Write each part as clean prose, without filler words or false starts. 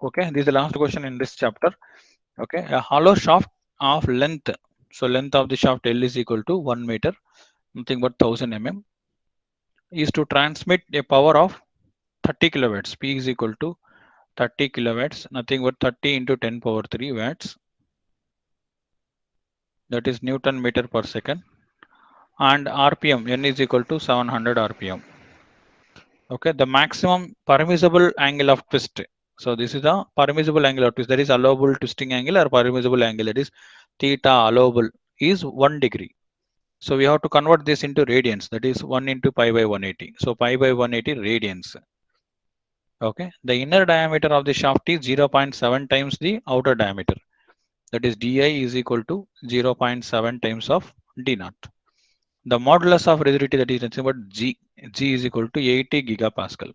Okay, this is the last question in this chapter. Okay, a hollow shaft of length. So length of the shaft L is equal to 1 meter, nothing but 1000 mm, is to transmit a power of 30 kilowatts. P is equal to 30 kilowatts, nothing but 30 into 10 power 3 watts. That is Newton meter per second. And RPM, N is equal to 700 RPM. Okay, the maximum permissible angle of twist. So this is the permissible angle of twist. That is allowable twisting angle or permissible angle. That is theta allowable is 1 degree. So we have to convert this into radians. That is 1 into pi by 180. So pi by 180 radians. Okay. The inner diameter of the shaft is 0.7 times the outer diameter. That is di is equal to 0.7 times of d naught. The modulus of rigidity, that is nothing but G. G is equal to 80 gigapascal.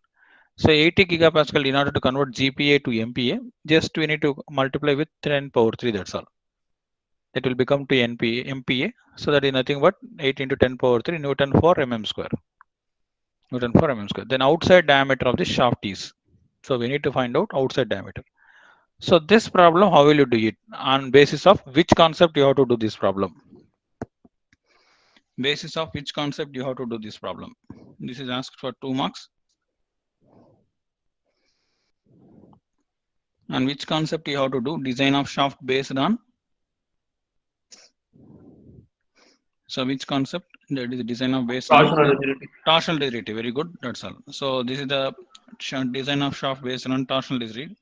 So 80 gigapascal, in order to convert GPa to MPa, just we need to multiply with 10 power 3. That's all. That will become to MPa. So that is nothing but 8 into 10 power 3 Newton for mm square. Newton for mm square. Then outside diameter of the shaft is. So we need to find out outside diameter. So this problem, how will you do it? On basis of which concept you have to do this problem? Basis of which concept you have to do this problem? This is asked for 2 marks. And which concept you have to do? Design of shaft based on. So which concept? That is the design of based on Torsional rigidity. torsional rigidity. Very good. That's all. So this is the design of shaft based on torsional rigidity.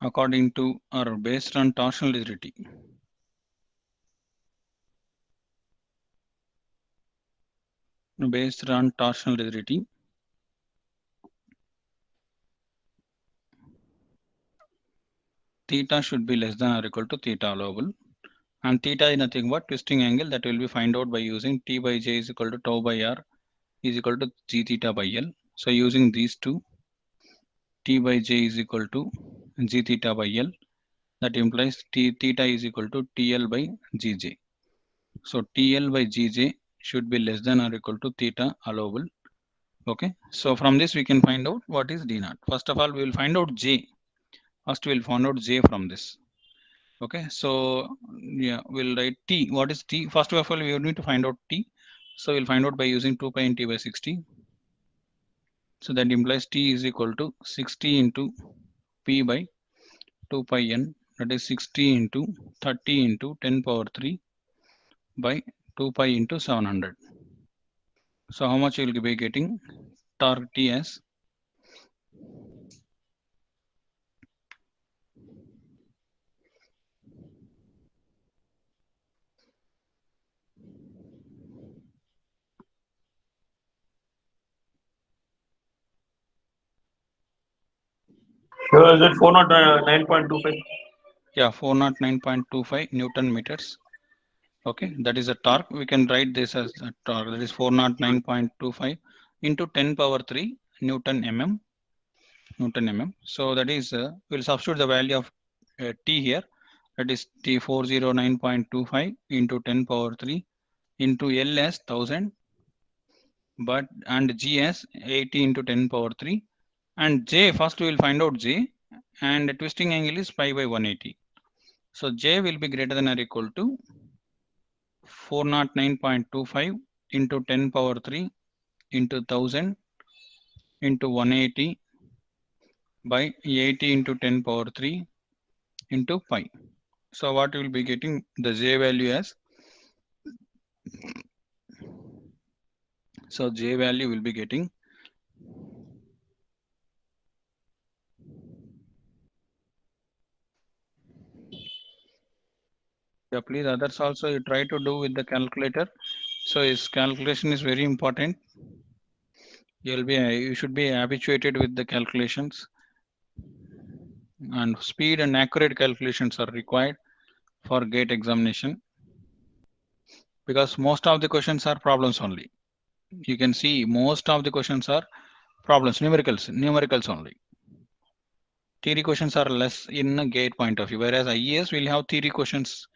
According to or based on torsional rigidity. Based on torsional rigidity. Theta should be less than or equal to theta allowable. And theta is nothing but twisting angle that will be find out by using T by J is equal to tau by R is equal to G theta by L. So using these two, T by J is equal to G theta by L. That implies theta is equal to TL by Gj. So TL by Gj should be less than or equal to theta allowable. Okay. So from this we can find out what is D naught. First of all, we will find out J. First we will find out J from this. Okay. So yeah, we'll write T. What is T? First of all, we need to find out T. So we'll find out by using 2 pi T by 60. So that implies T is equal to 60 into P by 2 pi N. That is 60 into 30 into 10 power 3 by 2 pi into 700. So how much you will be getting? Torque T as Sure, is it 409.25? yeah 409.25 Newton meters. Okay, that is a torque. We can write this as a torque. That is 409.25 into 10 power 3 Newton mm. Newton mm. So that is we'll substitute the value of T here. That is T 409.25 into 10 power 3 into L as 1000, but and G as 80 into 10 power 3, and J first we will find out J, and the twisting angle is pi by 180. So J will be greater than or equal to 409.25 into 10 power 3 into 1000 into 180 by 80 into 10 power 3 into pi. So what we will be getting the J value as, so J value will be getting, yeah, please others also you try to do with the calculator. So his calculation is very important. You should be habituated with the calculations, and speed and accurate calculations are required for GATE examination, because most of the questions are problems only. You can see most of the questions are problems, numericals only. Theory questions are less in a GATE point of view, whereas IES will have theory questions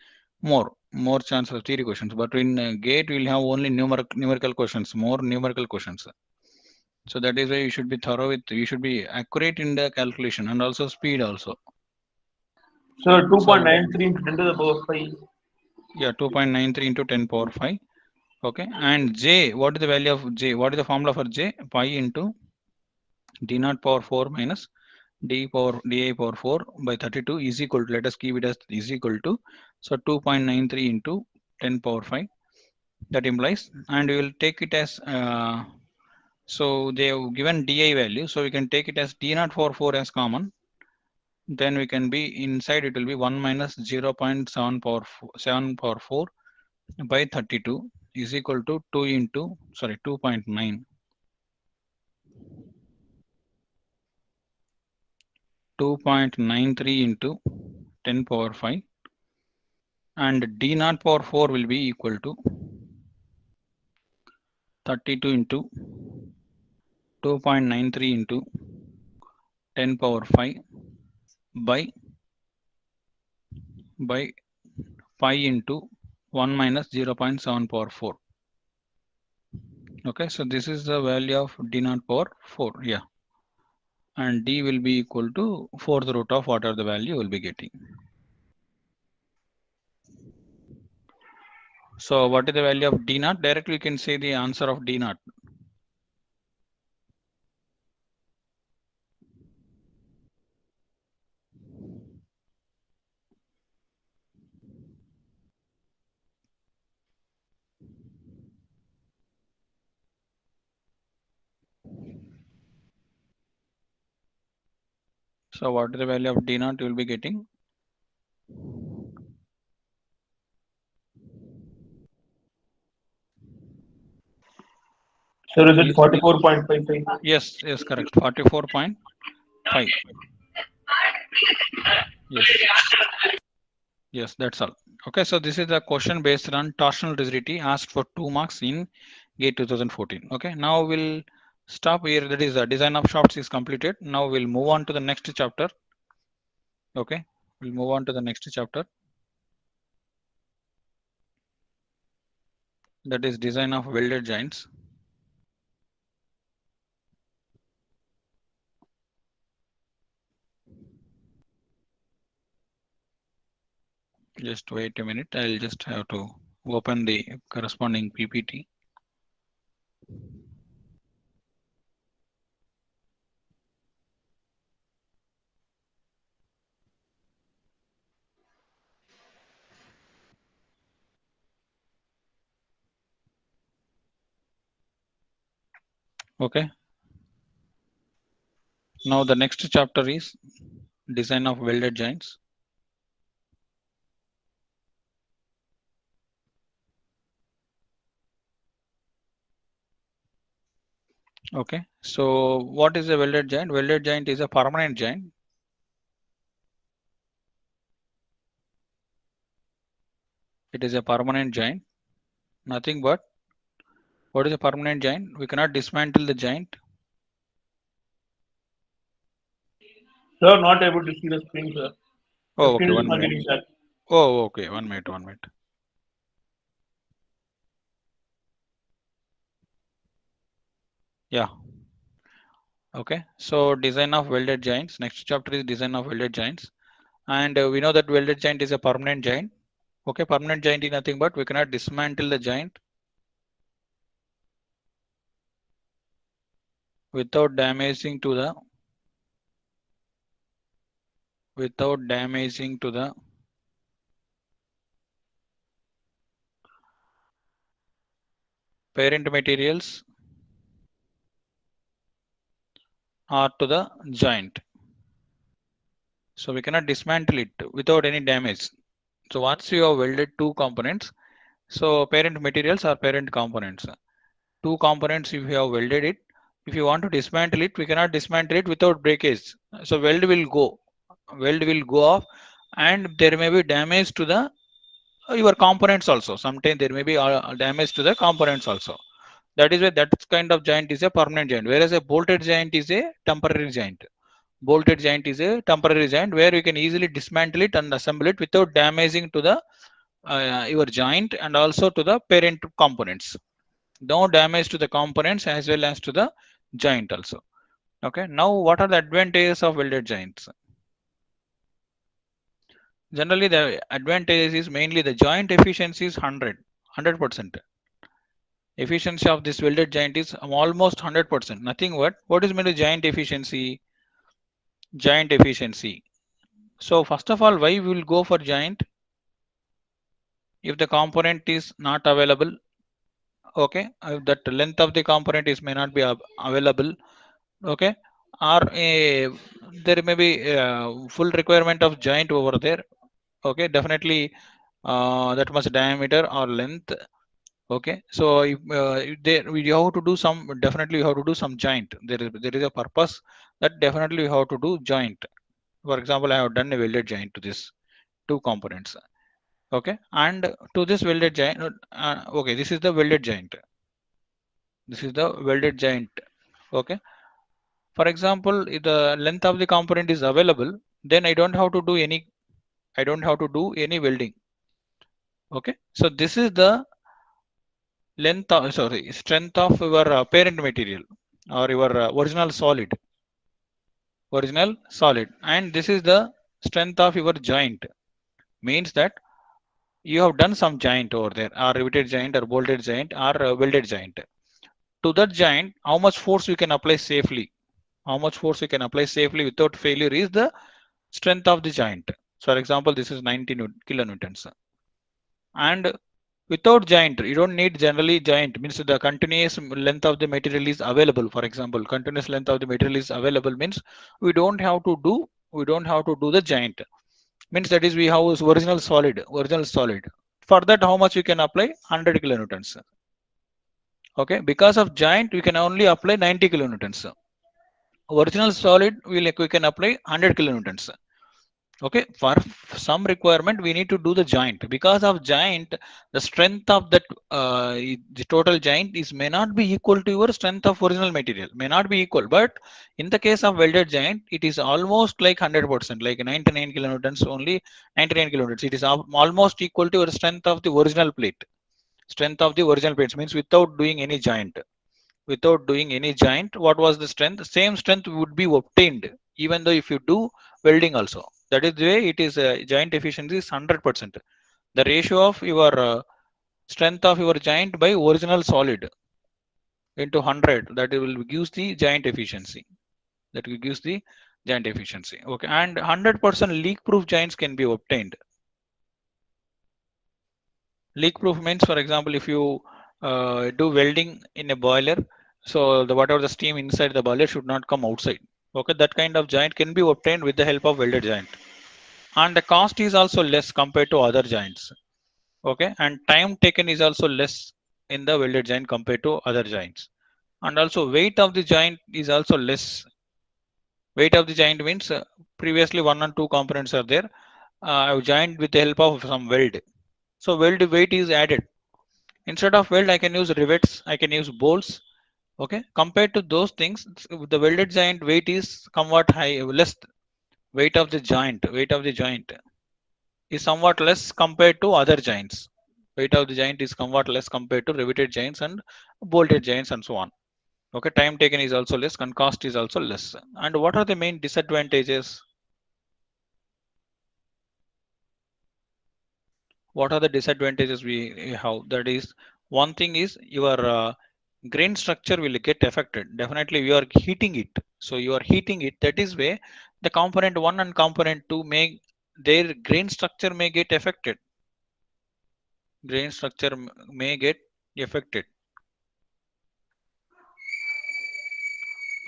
more chance of theory questions, but in GATE we'll have only numerical questions, more numerical questions. So that is why you should be thorough with, you should be accurate in the calculation and also speed also. So So 2.93 into 10 to the power 5. yeah, 2.93 into 10 power 5. Okay, and J, what is the value of J? What is the formula for J? Pi into d naught power 4 minus d power 4 by 32 is equal to, let us keep it as is equal to, so 2.93 into 10 power 5, that implies, and we will take it as so they have given di value, so we can take it as d naught power 4 as common, then we can be inside, it will be 1 minus 0.7 power 4 by 32 is equal to 2 into, sorry, 2.9, 2.93 into 10 power 5, and d naught power 4 will be equal to 32 into 2.93 into 10 power 5 by pi into 1 minus 0.7 power 4. Okay, so this is the value of d naught power 4. Yeah, and d will be equal to fourth root of whatever the value will be getting. So what is the value of d naught? Directly we can say the answer of d naught. So what is the value of d naught you will be getting? So is it Please speak. 44.55? Yes, yes, correct. 44.5. Yes, yes, that's all. Okay, so this is a question based on torsional rigidity asked for 2 marks in GATE 2014. Okay, now we'll stop here. That is the design of shafts is completed. Now we'll move on to the next chapter. Okay, we'll move on to the next chapter. That is design of welded joints. Just wait a minute. I'll just have to open the corresponding PPT. Okay. Now the next chapter is design of welded joints. Okay. So what is a welded joint? Welded joint is a permanent joint. It is a permanent joint. Nothing but, what is a permanent joint? We cannot dismantle the joint. Sir, not able to see the screen, sir. The Oh, screen okay. is 1 not minute. getting shut. Oh, okay. 1 minute. 1 minute. Yeah. Okay. So design of welded joints. Next chapter is design of welded joints. And we know that welded joint is a permanent joint. Okay. Permanent joint is nothing but we cannot dismantle the joint without damaging to the parent materials or to the joint. So we cannot dismantle it without any damage. So once you have welded two components, so parent materials are parent components. Two components, if you have welded it, if you want to dismantle it, we cannot dismantle it without breakage. So weld will go off, and there may be damage to the your components also. Sometimes there may be damage to the components also. That is why that kind of joint is a permanent joint, whereas a bolted joint is a temporary joint. Bolted joint is a temporary joint where you can easily dismantle it and assemble it without damaging to the your joint and also to the parent components. No damage to the components as well as to the joint also. Okay, now what are the advantages of welded joints? Generally, the advantage is mainly the joint efficiency is 100%. Efficiency of this welded joint is almost 100%. Nothing but what is meant by joint efficiency? Joint efficiency. So first of all, why we will go for joint if the component is not available? Okay, that length of the component is may not be available. Okay, or there may be full requirement of joint over there. Okay, definitely that much diameter or length. Okay, so if there we have to do some, definitely you have to do some joint. There is a purpose that definitely you have to do joint. For example, I have done a welded joint to this two components. Okay, and to this welded joint, okay, this is the welded joint. This is the welded joint. Okay, for example, if the length of the component is available, then I don't have to do any welding. Okay, so this is the length of, sorry, strength of your parent material or your original solid, and this is the strength of your joint. Means that you have done some joint over there, or riveted joint or bolted joint or welded joint. To that joint, how much force you can apply safely, how much force you can apply safely without failure is the strength of the joint. So for example, this is 90 kilonewtons, and without joint you don't need generally joint. Means the continuous length of the material is available. For example, continuous length of the material is available means we don't have to do the joint. Means that is we have original solid. For that, how much you can apply? 100 kilonewtons. Okay, because of joint we can only apply 90 kilonewtons. Original solid we can apply 100 kilonewtons. Okay, for some requirement we need to do the joint. Because of joint, the strength of that the total joint is may not be equal to your strength of original material, may not be equal. But in the case of welded joint, it is almost like 100%, like 99 kilonewtons only. 99 kilonewtons, it is almost equal to your strength of the original plate. Strength of the original plates means without doing any joint. Without doing any joint, what was the strength? Same strength would be obtained even though if you do welding also. That is the way it is. Joint efficiency is 100%. The ratio of your strength of your joint by original solid into 100, that will gives the joint efficiency. That will gives the joint efficiency. Okay, and 100% leak proof joints can be obtained. Leak proof means, for example, if you do welding in a boiler, so the whatever the steam inside the boiler should not come outside. Okay, that kind of joint can be obtained with the help of welded joint, and the cost is also less compared to other joints. Okay, and time taken is also less in the welded joint compared to other joints, and also weight of the joint is also less. Weight of the joint means previously one and two components are there. I've joined with the help of some weld, so weld weight is added. Instead of weld, I can use rivets, I can use bolts. Okay, compared to those things, the welded joint weight is somewhat high, less. Weight of the joint is somewhat less compared to other joints. Weight of the joint is somewhat less compared to riveted joints and bolted joints and so on. Okay, time taken is also less and cost is also less. And what are the main disadvantages? What are the disadvantages we have? That is, one thing is your grain structure will get affected. Definitely you are heating it, so you are heating it. That is where the component 1 and component 2 may, their grain structure may get affected. Grain structure may get affected,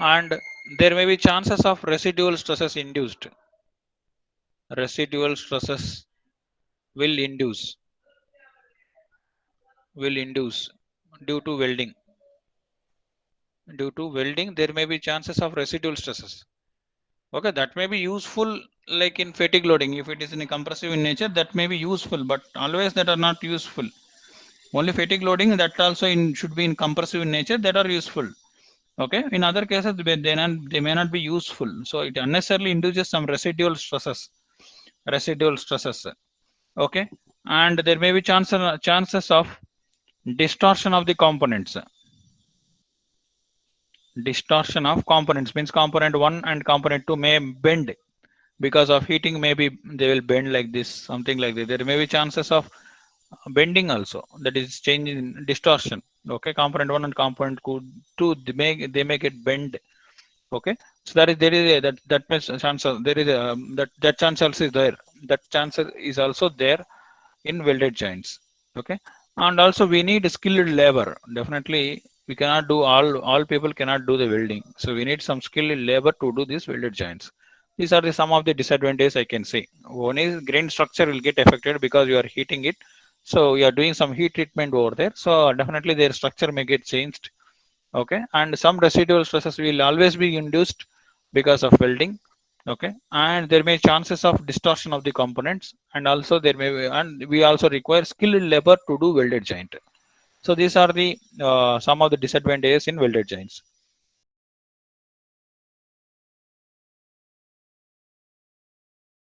and there may be chances of residual stresses induced. Residual stresses will induce will induce due to welding. Due to welding, there may be chances of residual stresses. Okay, that may be useful, like in fatigue loading. If it is in a compressive in nature, that may be useful, but always that are not useful. Only fatigue loading, that also should be in compressive in nature, that are useful. Okay, in other cases they may not be useful, so it unnecessarily induces some residual stresses. Residual stresses. Okay, and there may be chances of distortion of the components. Distortion of components means component 1 and component 2 may bend because of heating. Maybe they will bend like this, something like that. There may be chances of bending also, that is change in distortion. Okay, component 1 and component 2, they may get bend. Okay, so that means chance there is that chance also is there. That chance is also there in welded joints. Okay, and also we need skilled labor. Definitely we cannot do all people cannot do the welding, so we need some skilled labor to do these welded joints. These are the some of the disadvantages I can say. One is grain structure will get affected because you are heating it, so you are doing some heat treatment over there, so definitely their structure may get changed. Okay, and some residual stresses will always be induced because of welding. Okay, and there may chances of distortion of the components, and also there may be, and we also require skilled labor to do welded joint. So these are the some of the disadvantages in welded joints.